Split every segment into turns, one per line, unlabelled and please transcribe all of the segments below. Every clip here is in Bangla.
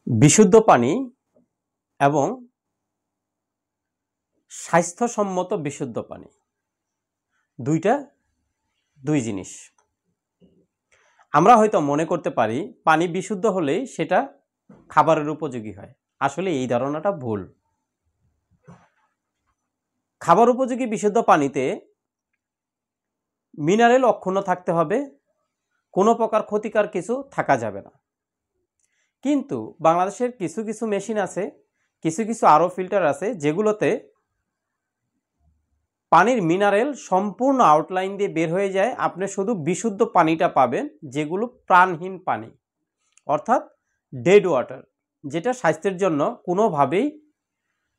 বিশুদ্ধ পানি এবং স্বাস্থ্যসম্মত বিশুদ্ধ পানি দুই জিনিস। আমরা হয়তো মনে করতে পারি পানি বিশুদ্ধ হলেই সেটা খাবারের উপযোগী হয়। আসলে এই ধারণাটা ভুল। খাবার উপযোগী বিশুদ্ধ পানিতে মিনারেল অক্ষুণ্ণ থাকতে হবে, কোনো প্রকার ক্ষতিকর কিছু থাকা যাবে না। কিন্তু বাংলাদেশের কিছু কিছু মেশিন আছে, কিছু কিছু আরও ফিল্টার আছে যেগুলোতে পানির মিনারেল সম্পূর্ণ আউটলাইন দিয়ে বের হয়ে যায়। আপনি শুধু বিশুদ্ধ পানিটা পাবেন, যেগুলো প্রাণহীন পানি, অর্থাৎ ডেড ওয়াটার, যেটা স্বাস্থ্যের জন্য কোনোভাবেই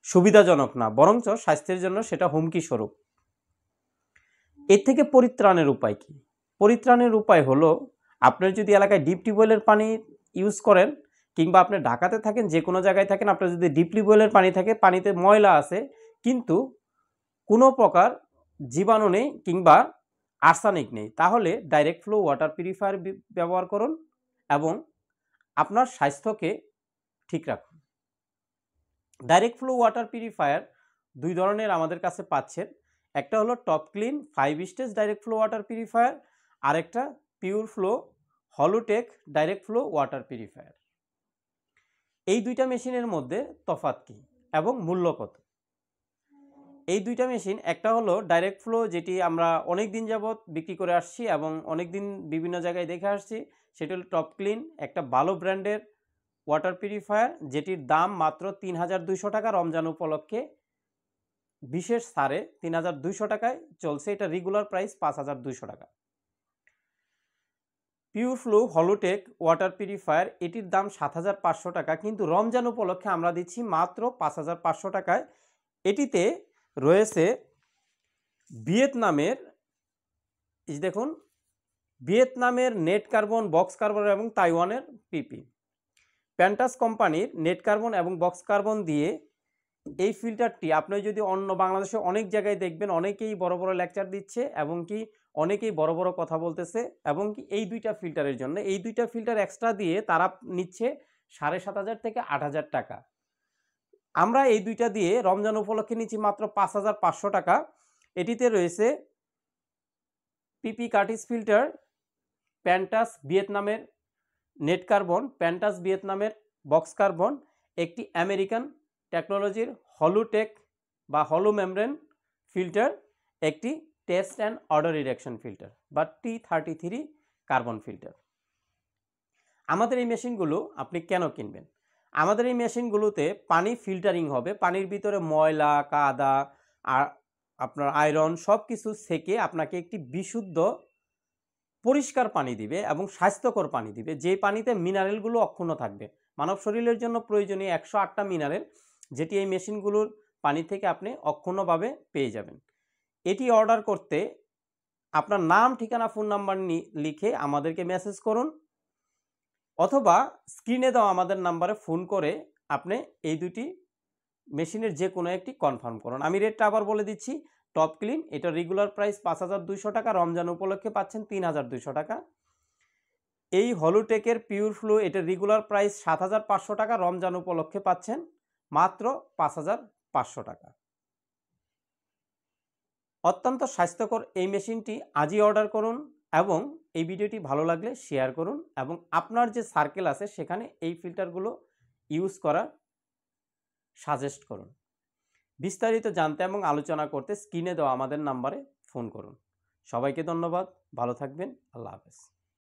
সুবিধাজনক না, বরঞ্চ স্বাস্থ্যের জন্য সেটা হুমকি স্বরূপ। এর থেকে পরিত্রাণের উপায় কি? পরিত্রাণের উপায় হলো, আপনার যদি এলাকায় ডিপ টিউবওয়েলের পানি ইউজ করেন, কিংবা আপনি ঢাকাতে থাকেন, যে কোনো জায়গায় থাকেন, আপনার যদি ডিপ টিউবওয়েলের পানি থাকে, পানিতে ময়লা আছে কিন্তু কোনো প্রকার জীবাণু নেই কিংবা আর্সেনিক নেই, তাহলে ডাইরেক্ট ফ্লো ওয়াটার পিউরিফায়ার ব্যবহার করুন এবং আপনার স্বাস্থ্যকে ঠিক রাখুন। ডাইরেক্ট ফ্লো ওয়াটার পিউরিফায়ার দুই ধরনের আমাদের কাছে পাচ্ছেন। একটা হলো top clean 5 stage direct flow water purifier, আর একটা pure flow Holotech direct flow water purifier. এই দুইটা মেশিনের মধ্যে তফাৎ কি এবং মূল্য কত? এই দুইটা মেশিন, একটা হলো ডাইরেক্ট ফ্লো, যেটি আমরা অনেক দিন যাবৎ বিক্রি করে আসছি এবং অনেক দিন বিভিন্ন জায়গায় দেখে আসছি, সেটি হলো টপ ক্লিন, একটা ভালো ব্র্যান্ডের ওয়াটার পিউরিফায়ার, যেটির দাম মাত্র ৩,২০০ টাকা। রমজান উপলক্ষে বিশেষ ছাড়ে ৩,২০০ টাকায় চলছে, এটা রেগুলার প্রাইস ৫,২০০ টাকা। পিওর ফ্লো হলোটেক ওয়াটার পিউরিফায়ার, এটির দাম ৭,৫০০ টাকা, কিন্তু রমজান উপলক্ষে আমরা দিচ্ছি মাত্র ৫,৫০০ টাকায়। এটিতে রয়েছে ভিয়েতনামের, দেখুন, ভিয়েতনামের নেট কার্বন, বক্স কার্বন এবং তাইওয়ানের পিপি। প্যান্টাস কোম্পানির নেট কার্বন এবং বক্স কার্বন দিয়ে এই ফিল্টারটি আপনি যদি অন্য বাংলাদেশে অনেক জায়গায় দেখবেন, অনেকেই বড় বড় লেকচার দিচ্ছে এবং কি অনেকেই বড় বড় কথা বলতেছে, এবং কি এই দুইটা ফিল্টারের জন্য এই দুইটা ফিল্টার এক্সট্রা দিয়ে তারা নিচ্ছে ৭,৫০০ থেকে ৮,০০০ টাকা। আমরা এই দুইটা দিয়ে রমজান উপলক্ষে নিচ্ছি মাত্র ৫,৫০০ টাকা। এটিতে রয়েছে পিপি কার্টিস ফিল্টার, প্যান্টাস ভিয়েতনামের নেট কার্বন, প্যান্টাস ভিয়েতনামের বক্স কার্বন, একটি আমেরিকান টেকনোলজির হলোটেক বা হলো মেমব্রেন ফিল্টার, একটি test and odour reduction filter বা T33 কার্বন ফিল্টার। আমাদের এই মেশিনগুলো আপনি কেন কিনবেন? আমাদের এই মেশিনগুলোতে পানি ফিল্টারিং হবে, পানির ভিতরে ময়লা, কাদা আর আপনার আয়রন সব কিছু থেকে আপনাকে একটি বিশুদ্ধ পরিষ্কার পানি দিবে এবং স্বাস্থ্যকর পানি দিবে, যে পানিতে মিনারেলগুলো অক্ষুণ্ণ থাকবে। মানব শরীরের জন্য প্রয়োজনীয় 108টা মিনারেল, যেটি এই মেশিনগুলোর পানি থেকে আপনি অক্ষুণ্ণভাবে পেয়ে যাবেন। এটি অর্ডার করতে আপনার নাম, ঠিকানা, ফোন নাম্বার লিখে আমাদেরকে মেসেজ করুন, অথবা স্ক্রিনে দেওয়া আমাদের নাম্বারে ফোন করে আপনি এই দুটি মেশিনের যে কোনো একটি কনফার্ম করুন। আমি রেটটা আবার বলে দিচ্ছি। টপ ক্লিন, এটা রেগুলার প্রাইস ৫,২০০ টাকা, রমজান উপলক্ষে পাচ্ছেন ৩,২০০ টাকা। এই হলোটেকের পিওর ফ্লো, এটা রেগুলার প্রাইস ৭,৫০০ টাকা, রমজান উপলক্ষে পাচ্ছেন মাত্র ৫,৫০০ টাকা। অত্যন্ত স্বাস্থ্যকর এই মেশিনটি আজই অর্ডার করুন এবং এই ভিডিওটি ভালো লাগলে শেয়ার করুন এবং আপনার যে সার্কেল আছে সেখানে এই ফিল্টারগুলো ইউজ করার সাজেস্ট করুন। বিস্তারিত জানতে এবং আলোচনা করতে স্ক্রিনে দেওয়া আমাদের নাম্বারে ফোন করুন। সবাইকে ধন্যবাদ, ভালো থাকবেন, আল্লাহ হাফেজ।